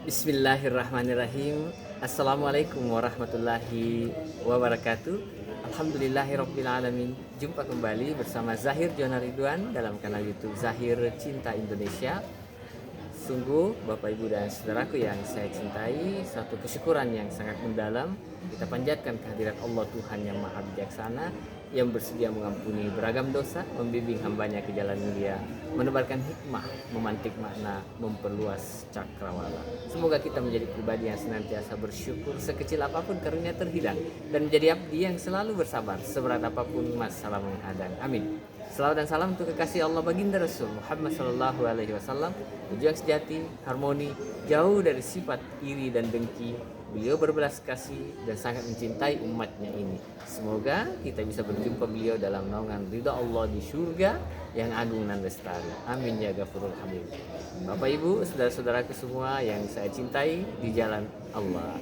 Bismillahirrahmanirrahim. Assalamualaikum warahmatullahi wabarakatuh. Alhamdulillahirrabbilalamin. Jumpa kembali bersama Zahir Jona Ridwan dalam kanal YouTube Zahir Cinta Indonesia. Sungguh Bapak Ibu dan Saudaraku yang saya cintai, satu kesyukuran yang sangat mendalam kita panjatkan kehadirat Allah Tuhan yang Maha Bijaksana, yang bersedia mengampuni beragam dosa, membimbing hambanya ke jalan mulia, menebarkan hikmah, memantik makna, memperluas cakrawala. Semoga kita menjadi pribadi yang senantiasa bersyukur sekecil apapun karunia terhilang, dan menjadi abdi yang selalu bersabar seberat apapun masalah menghadang. Amin. Salawat dan salam untuk kekasih Allah baginda Rasul Muhammad Sallallahu Alaihi Wasallam, tujuan sejati, harmoni, jauh dari sifat iri dan dengki. Beliau berbelas kasih dan sangat mencintai umatnya ini. Semoga kita bisa berjumpa beliau dalam naungan ridha Allah di surga yang agung dan lestari. Amin ya Ghafurul Hamid. Bapak Ibu, saudara-saudaraku semua yang saya cintai di jalan Allah.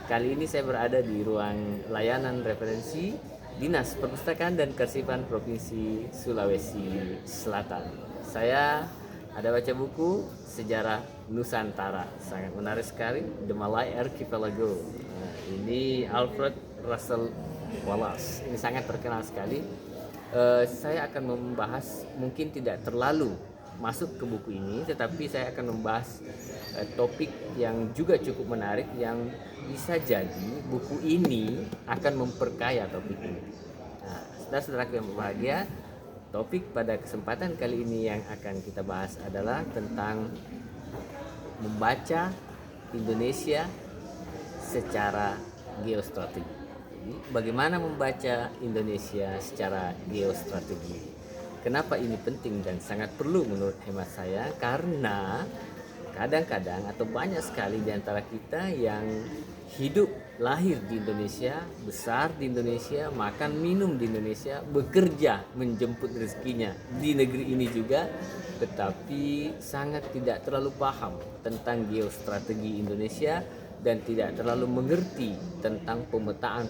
Kali ini saya berada di ruang layanan referensi Dinas Perpustakaan dan Kearsipan Provinsi Sulawesi Selatan. Saya ada baca buku Sejarah Nusantara, sangat menarik sekali, The Malay Archipelago. Ini Alfred Russel Wallace, ini sangat terkenal sekali. Saya akan membahas, mungkin tidak terlalu masuk ke buku ini, tetapi saya akan membahas topik yang juga cukup menarik, yang bisa jadi buku ini akan memperkaya topik ini. Nah, saudara-saudaraku yang berbahagia, topik pada kesempatan kali ini yang akan kita bahas adalah tentang membaca Indonesia secara geostrategi. Bagaimana membaca Indonesia secara geostrategi? Kenapa ini penting dan sangat perlu menurut hemat saya? Karena kadang-kadang atau banyak sekali di antara kita yang hidup lahir di Indonesia, besar di Indonesia, makan minum di Indonesia, bekerja menjemput rezekinya di negeri ini juga, tetapi sangat tidak terlalu paham tentang geostrategi Indonesia dan tidak terlalu mengerti tentang pemetaan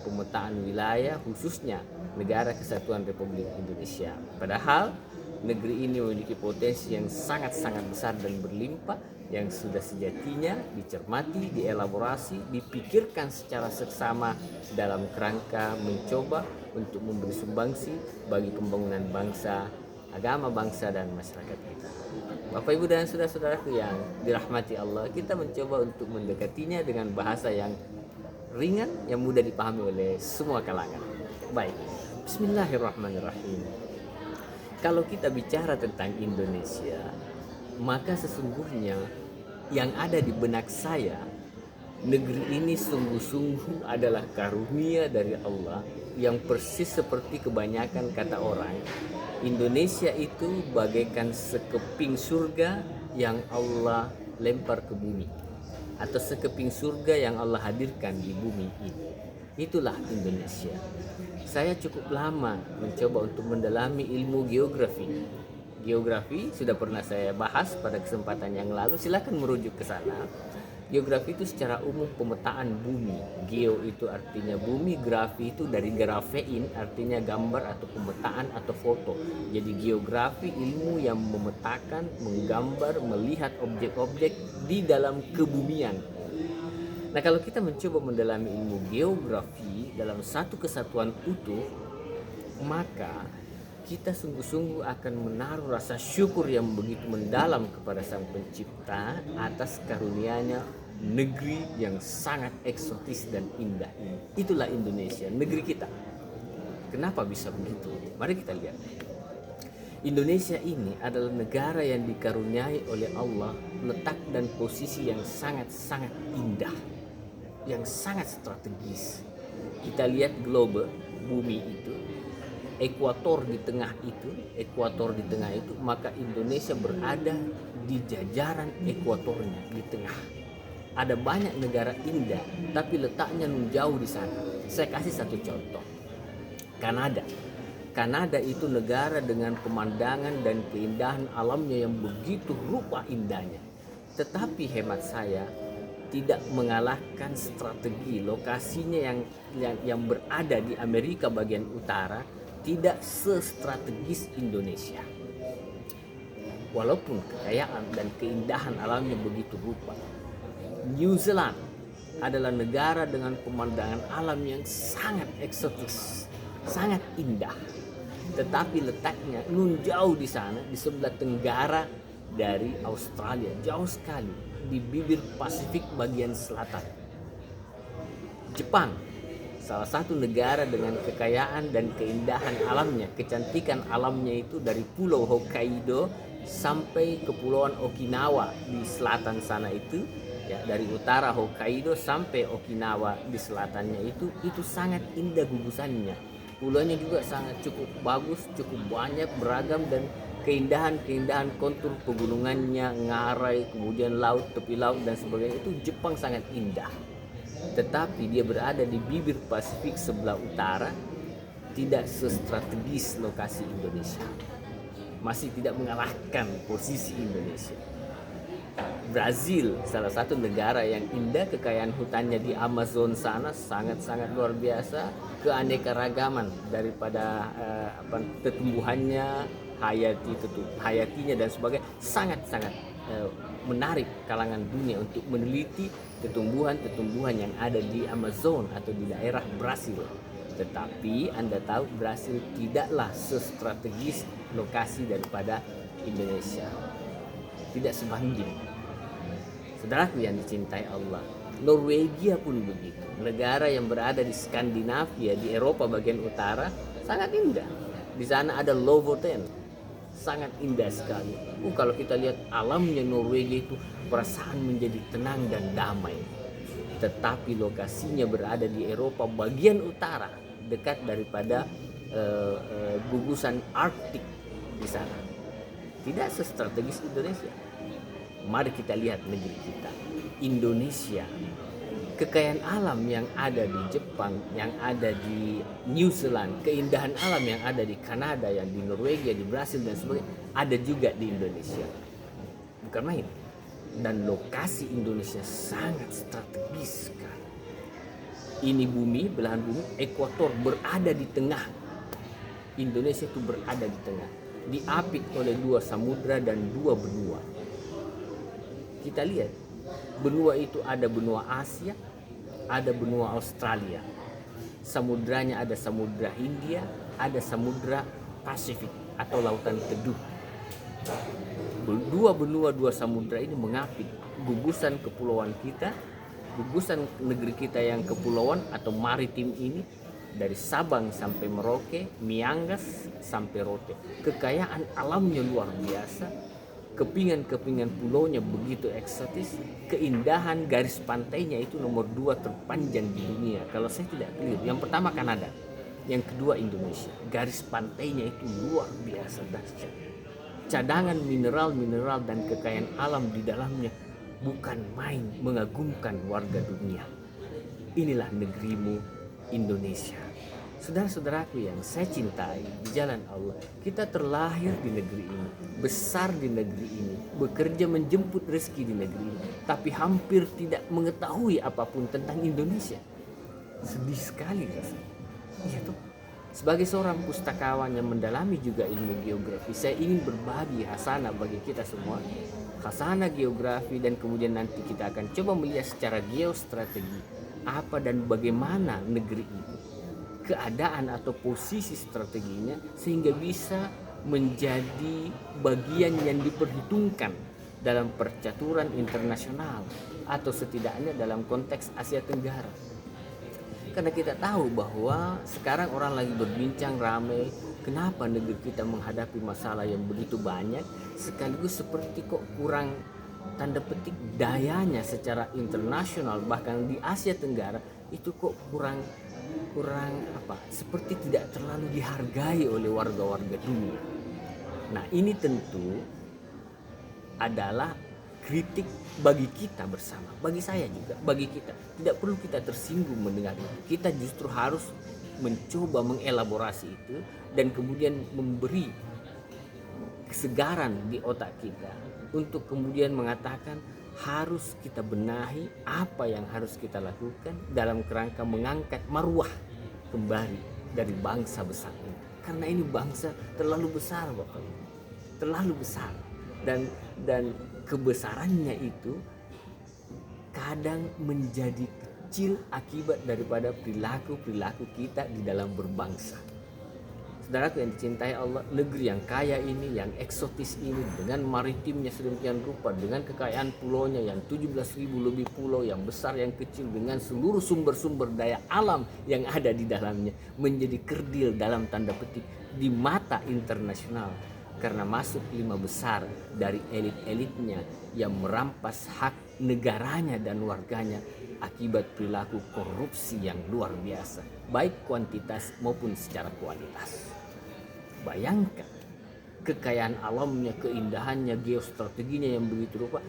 wilayah, khususnya Negara Kesatuan Republik Indonesia. Padahal negeri ini memiliki potensi yang sangat-sangat besar dan berlimpah, yang sudah sejatinya dicermati, dielaborasi, dipikirkan secara seksama dalam kerangka mencoba untuk memberi sumbangsi bagi pembangunan bangsa, agama bangsa, dan masyarakat kita. Bapak Ibu dan saudara-saudaraku yang dirahmati Allah, kita mencoba untuk mendekatinya dengan bahasa yang ringan, yang mudah dipahami oleh semua kalangan. Baik, Bismillahirrahmanirrahim. Kalau kita bicara tentang Indonesia, maka sesungguhnya yang ada di benak saya, negeri ini sungguh-sungguh adalah karunia dari Allah, yang persis seperti kebanyakan kata orang, Indonesia itu bagaikan sekeping surga yang Allah lempar ke bumi, atau sekeping surga yang Allah hadirkan di bumi ini. Itulah Indonesia. Saya cukup lama mencoba untuk mendalami ilmu geografi. Geografi sudah pernah saya bahas pada kesempatan yang lalu, silakan merujuk ke sana. Geografi itu secara umum pemetaan bumi. Geo itu artinya bumi, grafi itu dari grafein, artinya gambar atau pemetaan atau foto. Jadi geografi ilmu yang memetakan, menggambar, melihat objek-objek di dalam kebumian. Nah, kalau kita mencoba mendalami ilmu geografi dalam satu kesatuan utuh, maka kita sungguh-sungguh akan menaruh rasa syukur yang begitu mendalam kepada Sang Pencipta atas karunia-Nya negeri yang sangat eksotis dan indah ini. Itulah Indonesia, negeri kita. Kenapa bisa begitu? Mari kita lihat. Indonesia ini adalah negara yang dikaruniai oleh Allah letak dan posisi yang sangat-sangat indah, yang sangat strategis. Kita lihat globe, bumi itu, ekuator di tengah itu, maka Indonesia berada di jajaran ekuatornya, di tengah. Ada banyak negara indah, tapi letaknya jauh di sana. Saya kasih satu contoh. Kanada itu negara dengan pemandangan dan keindahan alamnya yang begitu rupa indahnya. Tetapi hemat saya, tidak mengalahkan strategi lokasinya yang berada di Amerika bagian utara, tidak sestrategis Indonesia. Walaupun kekayaan dan keindahan alamnya begitu rupa, New Zealand adalah negara dengan pemandangan alam yang sangat eksotis, sangat indah. Tetapi letaknya nun jauh di sana, di sebelah tenggara dari Australia, jauh sekali di bibir Pasifik bagian selatan. Jepang, salah satu negara dengan kekayaan dan keindahan alamnya, kecantikan alamnya itu dari pulau Hokkaido sampai kepulauan Okinawa di selatan sana itu, ya, dari utara Hokkaido sampai Okinawa di selatannya itu sangat indah gugusannya. Pulaunya juga sangat cukup bagus, cukup banyak, beragam, dan keindahan kontur pegunungannya, ngarai, kemudian laut, tepi laut dan sebagainya, itu Jepang sangat indah. Tetapi dia berada di bibir Pasifik sebelah utara, tidak sestrategis lokasi Indonesia, masih tidak mengalahkan posisi Indonesia. Brazil, salah satu negara yang indah, kekayaan hutannya di Amazon sana sangat-sangat luar biasa, keanekaragaman daripada tumbuhannya, hayatinya dan sebagainya sangat-sangat menarik kalangan dunia untuk meneliti tumbuhan yang ada di Amazon atau di daerah Brazil. Tetapi Anda tahu Brazil tidaklah sestrategis lokasi daripada Indonesia, tidak sebanding. Saudaraku yang dicintai Allah, Norwegia pun begitu. Negara yang berada di Skandinavia, di Eropa bagian utara, sangat indah. Di sana ada Lofoten, sangat indah sekali. Kalau kita lihat alamnya Norwegia itu, perasaan menjadi tenang dan damai. Tetapi lokasinya berada di Eropa bagian utara, dekat daripada gugusan Arktik di sana. Tidak sestrategis Indonesia. Mari kita lihat negeri kita, Indonesia. Kekayaan alam yang ada di Jepang, yang ada di New Zealand, keindahan alam yang ada di Kanada, yang di Norwegia, di Brasil dan sebagainya, ada juga di Indonesia. Bukan main. Dan lokasi Indonesia sangat strategis sekali. Ini bumi, belahan bumi, ekuator berada di tengah. Indonesia itu berada di tengah, diapit oleh 2 samudra dan 2 benua. Kita lihat, benua itu ada benua Asia, ada benua Australia. Samudranya ada samudra Hindia, ada samudra Pasifik atau lautan teduh. 2 benua, 2 samudra ini mengapit gugusan kepulauan kita, gugusan negeri kita yang kepulauan atau maritim ini, dari Sabang sampai Merauke, Miangas sampai Rote. Kekayaan alamnya luar biasa. Kepingan-kepingan pulaunya begitu eksotis, keindahan garis pantainya itu nomor 2 terpanjang di dunia. Kalau saya tidak keliru, yang pertama Kanada, yang kedua Indonesia. Garis pantainya itu luar biasa dahsyat. Cadangan mineral dan kekayaan alam di dalamnya bukan main, mengagumkan warga dunia. Inilah negerimu Indonesia. Saudara-saudaraku yang saya cintai di jalan Allah, kita terlahir di negeri ini, besar di negeri ini, bekerja menjemput rezeki di negeri ini, tapi hampir tidak mengetahui apapun tentang Indonesia. Sedih sekali rasanya. Iya tuh. Sebagai seorang pustakawan yang mendalami juga ilmu geografi, saya ingin berbagi hasanah bagi kita semua. Hasanah geografi, dan kemudian nanti kita akan coba melihat secara geostrategi apa dan bagaimana negeri itu, keadaan atau posisi strateginya, sehingga bisa menjadi bagian yang diperhitungkan dalam percaturan internasional atau setidaknya dalam konteks Asia Tenggara. Karena kita tahu bahwa sekarang orang lagi berbincang ramai, kenapa negeri kita menghadapi masalah yang begitu banyak, sekaligus seperti kok kurang, tanda petik, dayanya secara internasional, bahkan di Asia Tenggara itu kok kurang seperti tidak terlalu dihargai oleh warga-warga dunia. Nah, ini tentu adalah kritik bagi kita bersama, bagi saya juga, bagi kita. Tidak perlu kita tersinggung mendengar itu. Kita justru harus mencoba mengelaborasi itu dan kemudian memberi kesegaran di otak kita untuk kemudian mengatakan harus kita benahi apa yang harus kita lakukan dalam kerangka mengangkat marwah kembali dari bangsa besar ini. Karena ini bangsa terlalu besar, Bapak. Terlalu besar. Dan kebesarannya itu kadang menjadi kecil akibat daripada perilaku-perilaku kita di dalam berbangsa. Saudaraku yang dicintai Allah, negeri yang kaya ini, yang eksotis ini, dengan maritimnya sedemikian rupa, dengan kekayaan pulaunya yang 17.000 lebih pulau, yang besar yang kecil, dengan seluruh sumber-sumber daya alam yang ada di dalamnya, menjadi kerdil dalam tanda petik di mata internasional karena masuk 5 besar dari elit-elitnya yang merampas hak negaranya dan warganya akibat perilaku korupsi yang luar biasa, baik kuantitas maupun secara kualitas. Bayangkan kekayaan alamnya, keindahannya, geostrateginya yang begitu rupa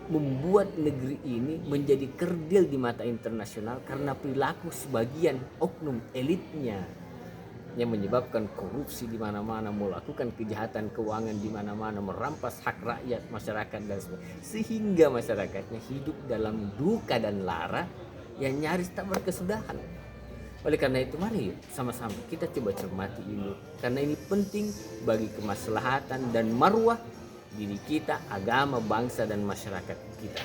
membuat negeri ini menjadi kerdil di mata internasional karena perilaku sebagian oknum elitnya yang menyebabkan korupsi di mana-mana, melakukan kejahatan keuangan di mana-mana, merampas hak rakyat, masyarakat dan sebagainya, sehingga masyarakatnya hidup dalam duka dan lara yang nyaris tak berkesudahan. Oleh karena itu mari sama-sama kita coba cermati ini, karena ini penting bagi kemaslahatan dan marwah diri kita, agama, bangsa dan masyarakat kita.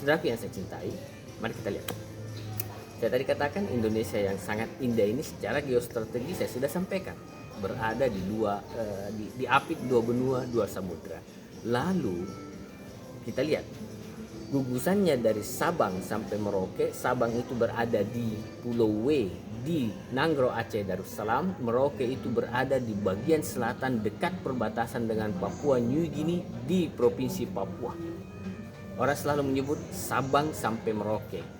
Saudaraku yang saya cintai, mari kita lihat. Saya tadi katakan Indonesia yang sangat indah ini secara geostrategi saya sudah sampaikan, berada di apit 2 benua 2 samudra. Lalu kita lihat gugusannya dari Sabang sampai Merauke. Sabang itu berada di Pulau W di Nanggro Aceh Darussalam. Merauke itu berada di bagian selatan dekat perbatasan dengan Papua New Guinea di Provinsi Papua. Orang selalu menyebut Sabang sampai Merauke.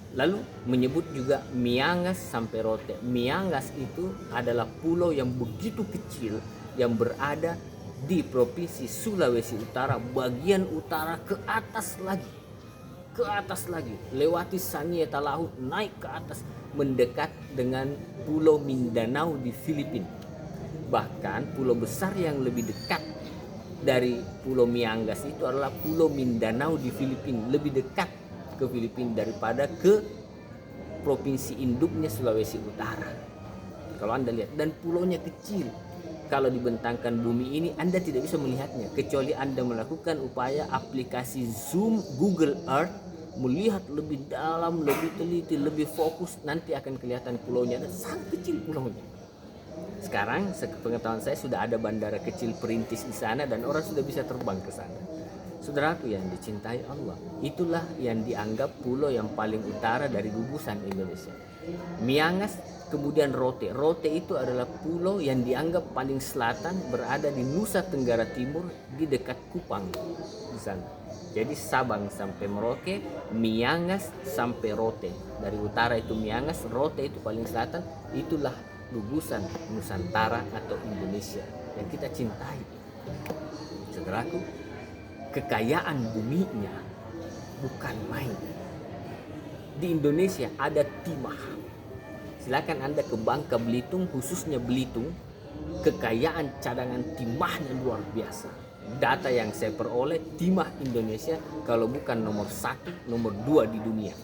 Lalu menyebut juga Miangas sampai Rote. Miangas itu adalah pulau yang begitu kecil yang berada di Provinsi Sulawesi Utara, bagian utara ke atas lagi, lewati Sangieta Laut, naik ke atas, mendekat dengan Pulau Mindanao di Filipina. Bahkan pulau besar yang lebih dekat dari Pulau Miangas itu adalah Pulau Mindanao di Filipina, lebih dekat ke Filipina daripada ke provinsi induknya Sulawesi Utara. Kalau Anda lihat, dan pulaunya kecil. Kalau dibentangkan bumi ini Anda tidak bisa melihatnya kecuali Anda melakukan upaya aplikasi zoom Google Earth, melihat lebih dalam, lebih teliti, lebih fokus, nanti akan kelihatan pulaunya dan sangat kecil pulaunya. Sekarang sepengetahuan saya sudah ada bandara kecil perintis di sana dan orang sudah bisa terbang ke sana. Saudaraku yang dicintai Allah, itulah yang dianggap pulau yang paling utara dari gugusan Indonesia. Miangas, kemudian Rote. Rote itu adalah pulau yang dianggap paling selatan, berada di Nusa Tenggara Timur di dekat Kupang di sana. Jadi Sabang sampai Merauke, Miangas sampai Rote. Dari utara itu Miangas, Rote itu paling selatan. Itulah gugusan Nusantara atau Indonesia yang kita cintai. Saudaraku, kekayaan buminya bukan main. Di Indonesia ada timah. Silakan Anda ke Bangka Belitung, khususnya Belitung, kekayaan cadangan timahnya luar biasa. Data yang saya peroleh, timah Indonesia kalau bukan nomor 1, nomor 2 di dunia.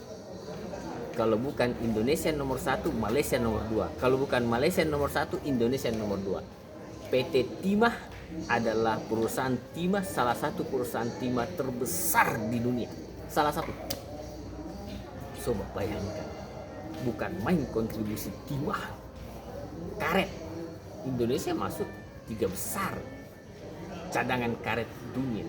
Kalau bukan Indonesia nomor 1, Malaysia nomor 2. Kalau bukan Malaysia nomor 1, Indonesia nomor 2. PT Timah adalah perusahaan timah, salah satu perusahaan timah terbesar di dunia. Salah satu. Coba bayangkan, bukan main kontribusi timah. Karet, Indonesia masuk 3 besar cadangan karet dunia.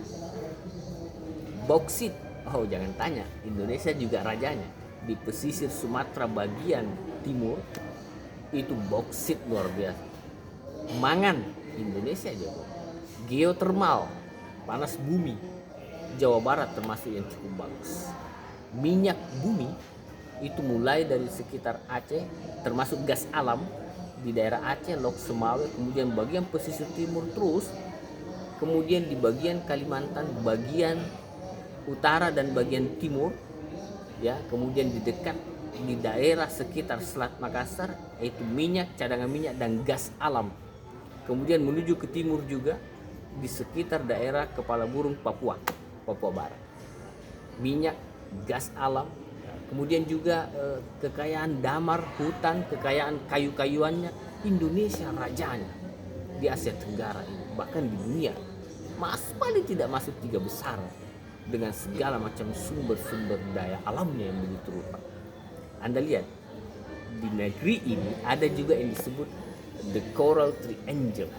Bauksit, oh jangan tanya, Indonesia juga rajanya. Di pesisir Sumatera bagian timur itu bauksit luar biasa. Mangan, Indonesia juga. Geotermal, panas bumi, Jawa Barat termasuk yang cukup bagus. Minyak bumi itu mulai dari sekitar Aceh, termasuk gas alam di daerah Aceh, Lok Semawe, kemudian bagian pesisir timur terus, kemudian di bagian Kalimantan, bagian utara dan bagian timur, ya, kemudian di dekat di daerah sekitar Selat Makassar yaitu minyak, cadangan minyak dan gas alam. Kemudian menuju ke timur juga di sekitar daerah Kepala Burung Papua Barat. Minyak, gas alam, kemudian juga kekayaan damar, hutan, kekayaan kayu-kayuannya. Indonesia rajanya di Asia Tenggara ini, bahkan di dunia paling tidak masuk 3 besar dengan segala macam sumber-sumber daya alamnya yang begitu rupa. Anda lihat di negeri ini ada juga yang disebut the Coral Triangle,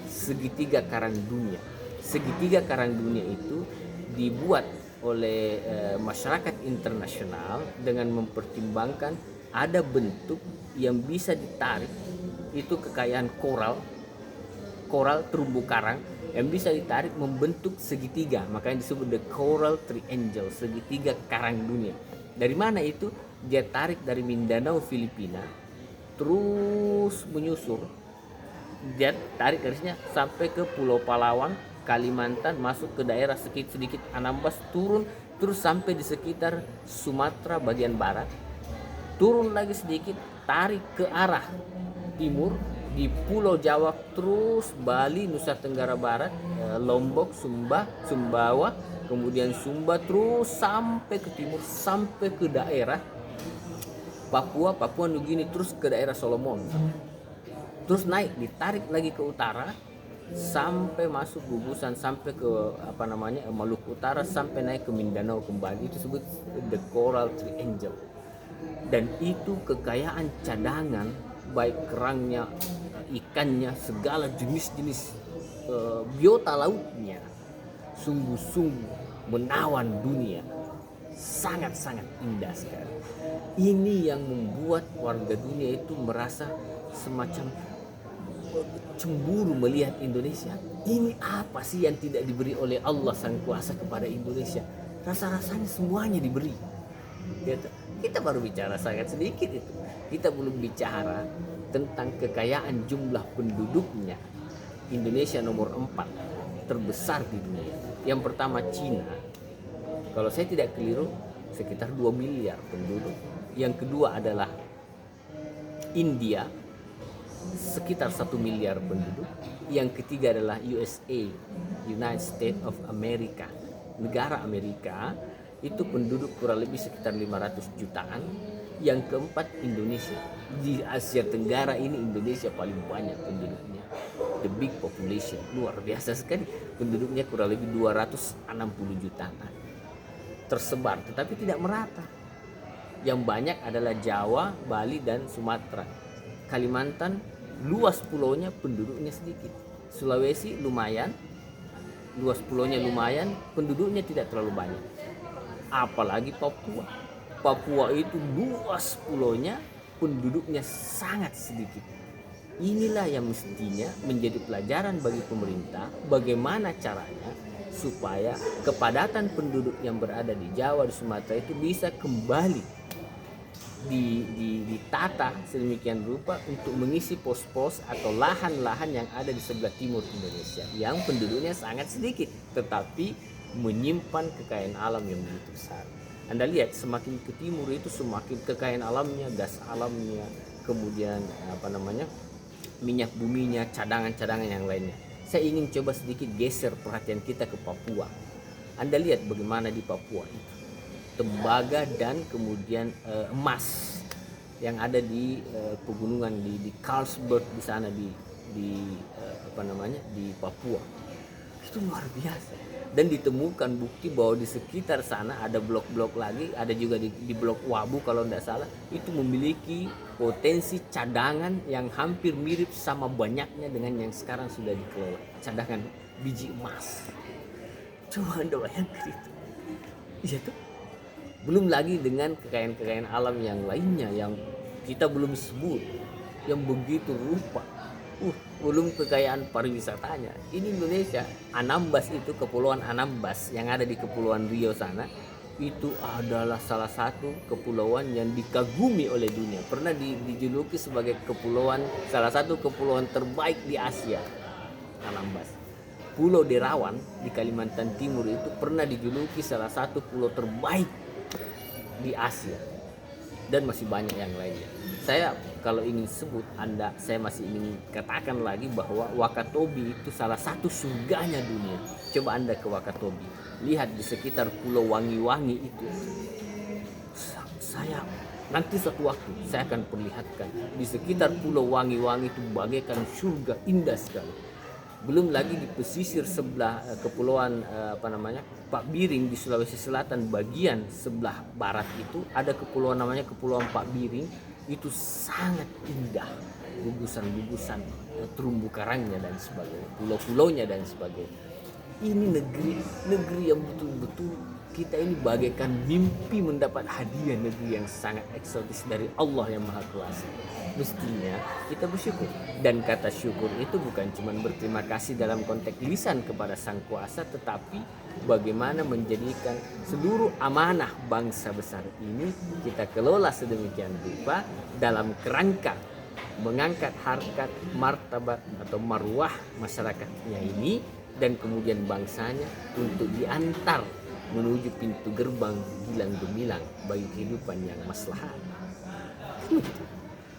segitiga karang dunia. Segitiga karang dunia itu dibuat oleh masyarakat internasional dengan mempertimbangkan ada bentuk yang bisa ditarik, itu kekayaan koral terumbu karang yang bisa ditarik membentuk segitiga, makanya disebut the Coral Triangle, segitiga karang dunia. Dari mana itu? Dia tarik dari Mindanao, Filipina, terus menyusur, dia tarik garisnya sampai ke Pulau Palawan, Kalimantan, masuk ke daerah sedikit Anambas, turun terus sampai di sekitar Sumatera bagian barat, turun lagi sedikit, tarik ke arah timur di Pulau Jawa, terus Bali, Nusa Tenggara Barat, Lombok, Sumbawa, kemudian Sumba, terus sampai ke timur, sampai ke daerah Papua Nugini, terus ke daerah Solomon, terus naik, ditarik lagi ke utara sampai masuk gugusan sampai ke Maluku Utara, sampai naik ke Mindanao kembali. Itu disebut the Coral Triangle. Dan itu kekayaan cadangan, baik kerangnya, ikannya, segala jenis-jenis biota lautnya, sungguh-sungguh menawan dunia, sangat-sangat indah sekali. Ini yang membuat warga dunia itu merasa semacam cemburu melihat Indonesia. Ini apa sih yang tidak diberi oleh Allah Sang Kuasa kepada Indonesia? Rasa-rasanya semuanya diberi. Kita baru bicara sangat sedikit itu. Kita belum bicara tentang kekayaan jumlah penduduknya. Indonesia nomor 4 terbesar di dunia. Yang pertama Cina, kalau saya tidak keliru sekitar 2 miliar penduduk. Yang kedua adalah India, sekitar 1 miliar penduduk. Yang ketiga adalah USA, United States of America, negara Amerika, itu penduduk kurang lebih sekitar 500 jutaan. Yang keempat Indonesia. Di Asia Tenggara ini Indonesia paling banyak penduduknya, the big population, luar biasa sekali. Penduduknya kurang lebih 260 jutaan, tersebar tetapi tidak merata. Yang banyak adalah Jawa, Bali, dan Sumatera. Kalimantan luas pulaunya, penduduknya sedikit. Sulawesi lumayan, luas pulaunya lumayan, penduduknya tidak terlalu banyak. Apalagi Papua itu luas pulaunya, penduduknya sangat sedikit. Inilah yang mestinya menjadi pelajaran bagi pemerintah, bagaimana caranya supaya kepadatan penduduk yang berada di Jawa, di Sumatera itu bisa kembali ditata sedemikian rupa untuk mengisi pos-pos atau lahan-lahan yang ada di sebelah timur Indonesia yang penduduknya sangat sedikit tetapi menyimpan kekayaan alam yang begitu besar. Anda lihat semakin ke timur itu semakin kekayaan alamnya, gas alamnya, kemudian minyak buminya, cadangan-cadangan yang lainnya. Saya ingin coba sedikit geser perhatian kita ke Papua. Anda lihat bagaimana di Papua itu tembaga dan kemudian emas yang ada di pegunungan di Carlsberg di sana di Papua. Itu luar biasa. Dan ditemukan bukti bahwa di sekitar sana ada blok-blok lagi, ada juga di blok Wabu kalau tidak salah, itu memiliki potensi cadangan yang hampir mirip sama banyaknya dengan yang sekarang sudah dikelola, cadangan biji emas. Coba Anda bayangkan itu. Iya tuh. Belum lagi dengan kekayaan-kekayaan alam yang lainnya yang kita belum sebut, yang begitu rupa. Belum kekayaan pariwisatanya. Ini Indonesia, Anambas itu, Kepulauan Anambas yang ada di Kepulauan Riau sana, itu adalah salah satu kepulauan yang dikagumi oleh dunia. Pernah dijuluki sebagai salah satu kepulauan terbaik di Asia, Anambas. Pulau Derawan di Kalimantan Timur itu pernah dijuluki salah satu pulau terbaik di Asia, dan masih banyak yang lainnya. Saya kalau ingin sebut saya masih ingin katakan lagi bahwa Wakatobi itu salah satu surganya dunia. Coba Anda ke Wakatobi, lihat di sekitar Pulau Wangi-Wangi itu. Saya nanti suatu waktu saya akan perlihatkan di sekitar Pulau Wangi-Wangi itu bagaikan surga, indah sekali. Belum lagi di pesisir sebelah kepulauan Pak Biring di Sulawesi Selatan bagian sebelah barat itu ada kepulauan namanya Kepulauan Pak Biring, itu sangat indah, gugusan-gugusan terumbu karangnya dan sebagainya, pulau-pulaunya dan sebagainya. Ini negeri yang betul-betul kita ini bagaikan mimpi mendapat hadiah negeri yang sangat eksotis dari Allah yang Maha Kuasa. Mestinya kita bersyukur, dan kata syukur itu bukan cuma berterima kasih dalam konteks lisan kepada Sang Kuasa, tetapi bagaimana menjadikan seluruh amanah bangsa besar ini kita kelola sedemikian rupa dalam kerangka mengangkat harkat, martabat atau marwah masyarakatnya ini dan kemudian bangsanya untuk diantar menuju pintu gerbang gilang gemilang bagi kehidupan yang maslahat.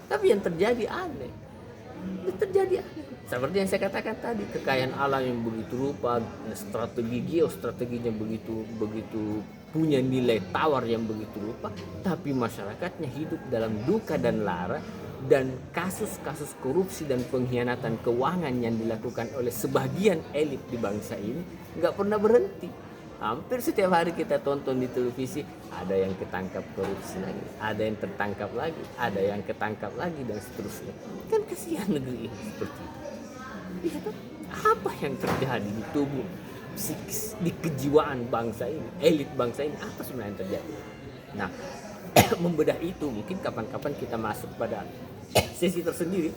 Tapi yang terjadi aneh. Seperti yang saya katakan tadi, kekayaan alam yang begitu rupa, strategi geostrateginya begitu punya nilai tawar yang begitu rupa, tapi masyarakatnya hidup dalam duka dan lara, dan kasus-kasus korupsi dan pengkhianatan keuangan yang dilakukan oleh sebagian elit di bangsa ini nggak pernah berhenti. Hampir setiap hari kita tonton di televisi, ada yang ketangkap korupsi lagi, ada yang tertangkap lagi, ada yang ketangkap lagi, dan seterusnya. Kan kasihan negeri ini seperti itu. Ya, apa yang terjadi di tubuh psikis, di kejiwaan bangsa ini, elit bangsa ini, apa sebenarnya yang terjadi? Nah, membedah itu mungkin kapan-kapan kita masuk pada sesi tersendiri.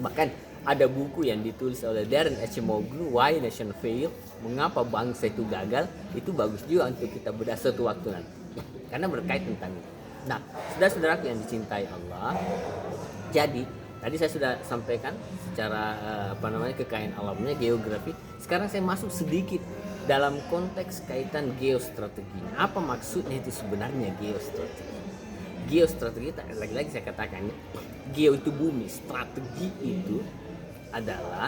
Bahkan ada buku yang ditulis oleh Darren Acemoglu, Why Nation Fail, mengapa bangsa itu gagal. Itu bagus juga untuk kita bedah suatu waktu nanti, karena berkait tentang itu. Nah, saudara-saudaraku yang dicintai Allah, jadi tadi saya sudah sampaikan secara kekayaan alamnya, geografi. Sekarang saya masuk sedikit dalam konteks kaitan geostrategi. Apa maksudnya itu sebenarnya geostrategi? Geostrategi, lagi-lagi saya katakan, geo itu bumi, strategi itu adalah,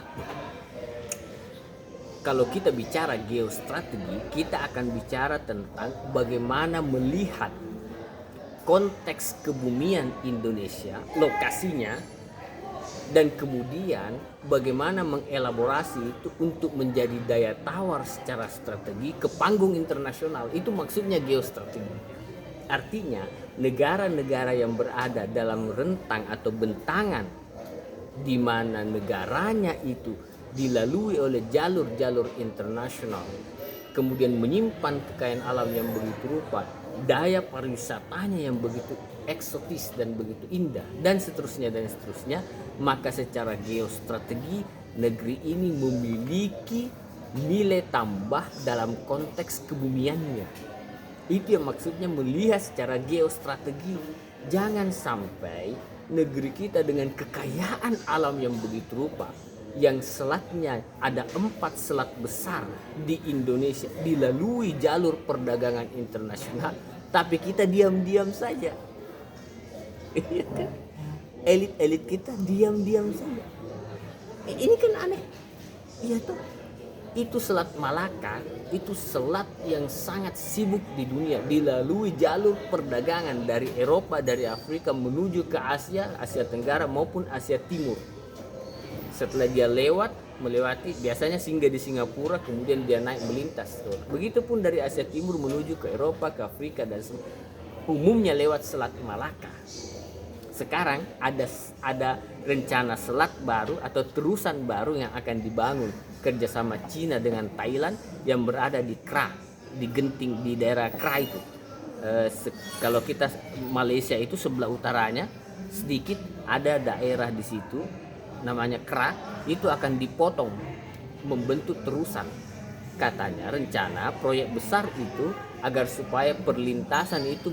kalau kita bicara geostrategi, kita akan bicara tentang bagaimana melihat konteks kebumian Indonesia, lokasinya, dan kemudian bagaimana mengelaborasi itu untuk menjadi daya tawar secara strategi ke panggung internasional. Itu maksudnya geostrategi. Artinya negara-negara yang berada dalam rentang atau bentangan di mana negaranya itu dilalui oleh jalur-jalur internasional, kemudian menyimpan kekayaan alam yang begitu rupa, daya pariwisatanya yang begitu eksotis dan begitu indah, dan seterusnya, maka secara geostrategi negeri ini memiliki nilai tambah dalam konteks kebumiannya. Itu yang maksudnya melihat secara geostrategi. Jangan sampai negeri kita dengan kekayaan alam yang begitu rupa, yang selatnya ada 4 selat besar di Indonesia, dilalui jalur perdagangan internasional, tapi kita diam-diam saja. Elit-elit kita diam-diam saja. Ini kan aneh. Iya toh. Itu Selat Malaka, itu selat yang sangat sibuk di dunia, dilalui jalur perdagangan dari Eropa, dari Afrika menuju ke Asia Tenggara maupun Asia Timur. Setelah dia melewati, biasanya singgah di Singapura, kemudian dia naik melintas. Begitupun dari Asia Timur menuju ke Eropa, ke Afrika, dan umumnya lewat Selat Malaka. Sekarang ada rencana selat baru atau terusan baru yang akan dibangun kerjasama Cina dengan Thailand yang berada di Kra, di Genting, di daerah Kra itu. Kalau kita Malaysia itu sebelah utaranya sedikit ada daerah di situ namanya Kra, itu akan dipotong membentuk terusan. Katanya rencana proyek besar itu agar supaya perlintasan itu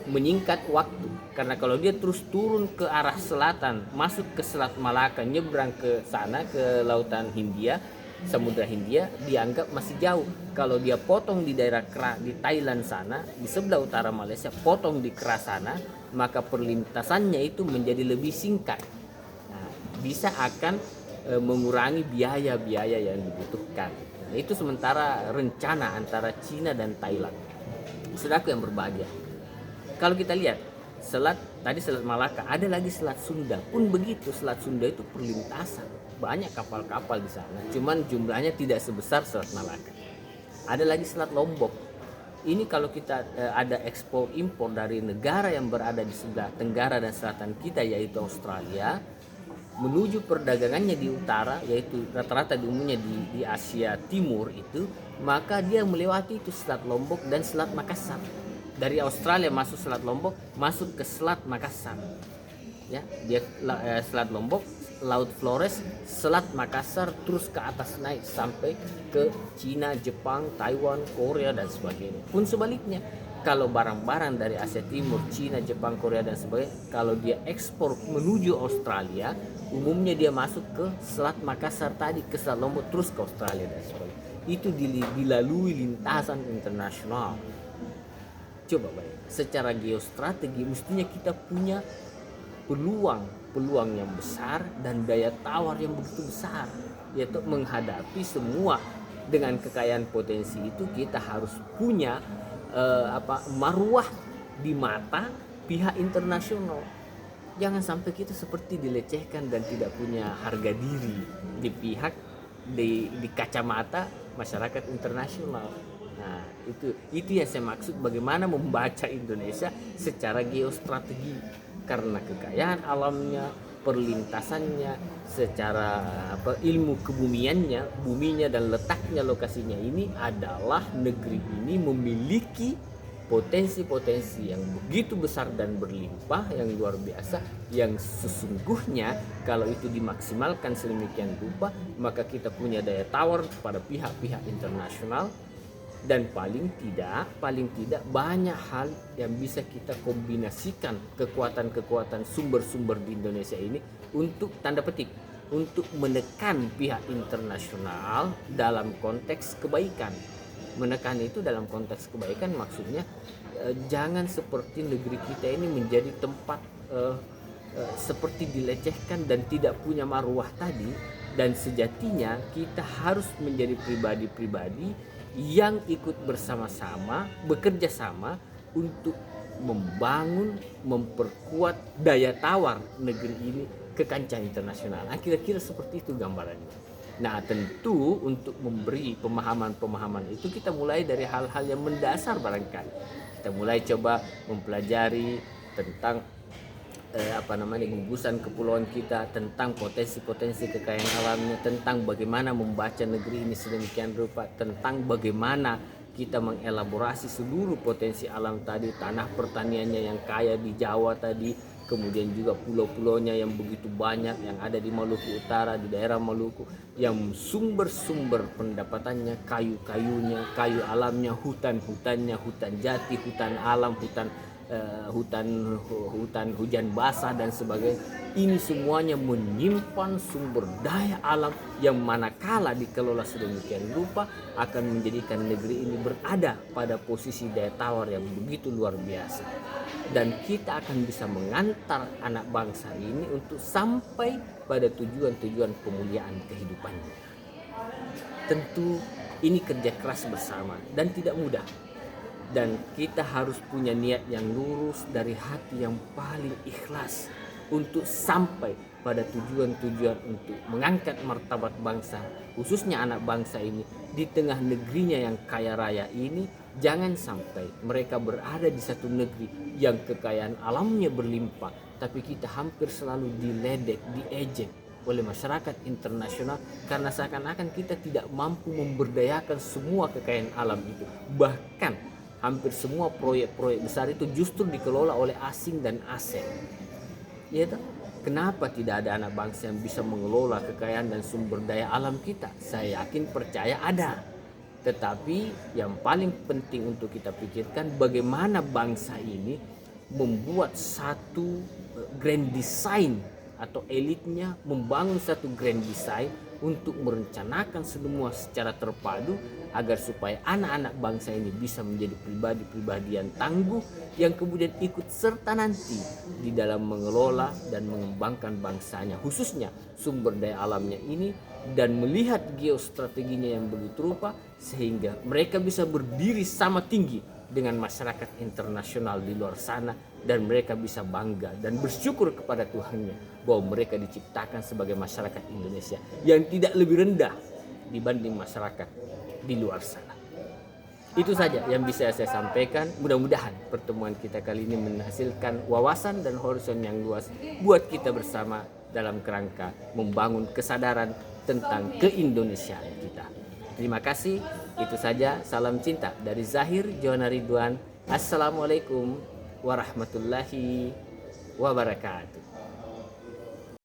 menyingkat waktu, karena kalau dia terus turun ke arah selatan, masuk ke Selat Malaka, nyebrang ke sana ke Lautan Hindia, Samudra Hindia, dianggap masih jauh. Kalau dia potong di daerah Kra di Thailand sana, di sebelah utara Malaysia, potong di Kra sana, maka perlintasannya itu menjadi lebih singkat. Nah, bisa akan mengurangi biaya-biaya yang dibutuhkan. Nah, itu sementara rencana antara Cina dan Thailand. Saudaraku yang berbahagia, kalau kita lihat Selat tadi Selat Malaka, ada lagi Selat Sunda pun begitu. Selat Sunda itu perlintasan, banyak kapal-kapal di sana, cuman jumlahnya tidak sebesar Selat Malaka. Ada lagi Selat Lombok. Ini kalau kita ada ekspor impor dari negara yang berada di sebelah tenggara dan selatan kita, yaitu Australia, menuju perdagangannya di utara, yaitu rata-rata di umumnya di Asia Timur itu, maka dia melewati itu Selat Lombok dan Selat Makassar. Dari Australia masuk Selat Lombok, masuk ke Selat Makassar. Ya, dia Selat Lombok, Laut Flores, Selat Makassar, terus ke atas naik sampai ke Cina, Jepang, Taiwan, Korea dan sebagainya. Pun sebaliknya, kalau barang-barang dari Asia Timur, Cina, Jepang, Korea dan sebagainya, kalau dia ekspor menuju Australia, umumnya dia masuk ke Selat Makassar tadi, ke Selat Lombok, terus ke Australia dan sebagainya. Itu dilalui lintasan internasional. Coba bayangkan, secara geostrategi mestinya kita punya peluang yang besar dan daya tawar yang begitu besar, yaitu menghadapi semua. Dengan kekayaan potensi itu kita harus punya maruah di mata pihak internasional. Jangan sampai kita seperti dilecehkan dan tidak punya harga diri di pihak di kacamata masyarakat internasional. Nah, itu yang saya maksud, bagaimana membaca Indonesia secara geostrategi, karena kekayaan alamnya, perlintasannya, secara ilmu kebumiannya, buminya dan letaknya, lokasinya ini adalah negeri ini memiliki potensi-potensi yang begitu besar dan berlimpah, yang luar biasa, yang sesungguhnya kalau itu dimaksimalkan sedemikian rupa, maka kita punya daya tawar pada pihak-pihak internasional. Dan paling tidak banyak hal yang bisa kita kombinasikan kekuatan-kekuatan sumber-sumber di Indonesia ini untuk tanda petik untuk menekan pihak internasional dalam konteks kebaikan. Menekan itu dalam konteks kebaikan maksudnya jangan seperti negeri kita ini menjadi tempat seperti dilecehkan dan tidak punya marwah tadi. Dan sejatinya kita harus menjadi pribadi-pribadi yang ikut bersama-sama, bekerja sama untuk membangun, memperkuat daya tawar negeri ini ke kancah internasional. Nah, kira-kira seperti itu gambarannya. Nah, tentu untuk memberi pemahaman-pemahaman itu kita mulai dari hal-hal yang mendasar barangkali. Kita mulai coba mempelajari tentang gugusan kepulauan kita, tentang potensi-potensi kekayaan alamnya, tentang bagaimana membaca negeri ini sedemikian rupa, tentang bagaimana kita mengelaborasi seluruh potensi alam tadi, tanah pertaniannya yang kaya di Jawa tadi, kemudian juga pulau-pulaunya yang begitu banyak yang ada di Maluku Utara, di daerah Maluku, yang sumber-sumber pendapatannya, kayu-kayunya, kayu alamnya, hutan-hutannya, hutan jati, hutan alam, hutan hujan basah dan sebagainya. Ini semuanya menyimpan sumber daya alam yang manakala dikelola sedemikian rupa akan menjadikan negeri ini berada pada posisi daya tawar yang begitu luar biasa. Dan kita akan bisa mengantar anak bangsa ini untuk sampai pada tujuan-tujuan kemuliaan kehidupannya. Tentu ini kerja keras bersama dan tidak mudah. Dan kita harus punya niat yang lurus dari hati yang paling ikhlas untuk sampai pada tujuan-tujuan untuk mengangkat martabat bangsa, khususnya anak bangsa ini di tengah negerinya yang kaya raya ini. Jangan sampai mereka berada di satu negeri yang kekayaan alamnya berlimpah, tapi kita hampir selalu diledek, diejek oleh masyarakat internasional karena seakan-akan kita tidak mampu memberdayakan semua kekayaan alam itu. Bahkan hampir semua proyek-proyek besar itu justru dikelola oleh asing dan asing. Ya, kenapa tidak ada anak bangsa yang bisa mengelola kekayaan dan sumber daya alam kita? Saya yakin, percaya ada. Tetapi yang paling penting untuk kita pikirkan bagaimana bangsa ini membuat satu grand design atau elitnya membangun satu grand design untuk merencanakan semua secara terpadu agar supaya anak-anak bangsa ini bisa menjadi pribadi-pribadi yang tangguh yang kemudian ikut serta nanti di dalam mengelola dan mengembangkan bangsanya, khususnya sumber daya alamnya ini, dan melihat geostrateginya yang begitu rupa sehingga mereka bisa berdiri sama tinggi dengan masyarakat internasional di luar sana, dan mereka bisa bangga dan bersyukur kepada Tuhannya bahwa mereka diciptakan sebagai masyarakat Indonesia yang tidak lebih rendah dibanding masyarakat di luar sana. Itu saja yang bisa saya sampaikan. Mudah-mudahan pertemuan kita kali ini menghasilkan wawasan dan horizon yang luas buat kita bersama dalam kerangka membangun kesadaran tentang keindonesiaan kita. Terima kasih. Itu saja. Salam cinta dari Zahir Johana Ridwan. Assalamualaikum warahmatullahi wabarakatuh.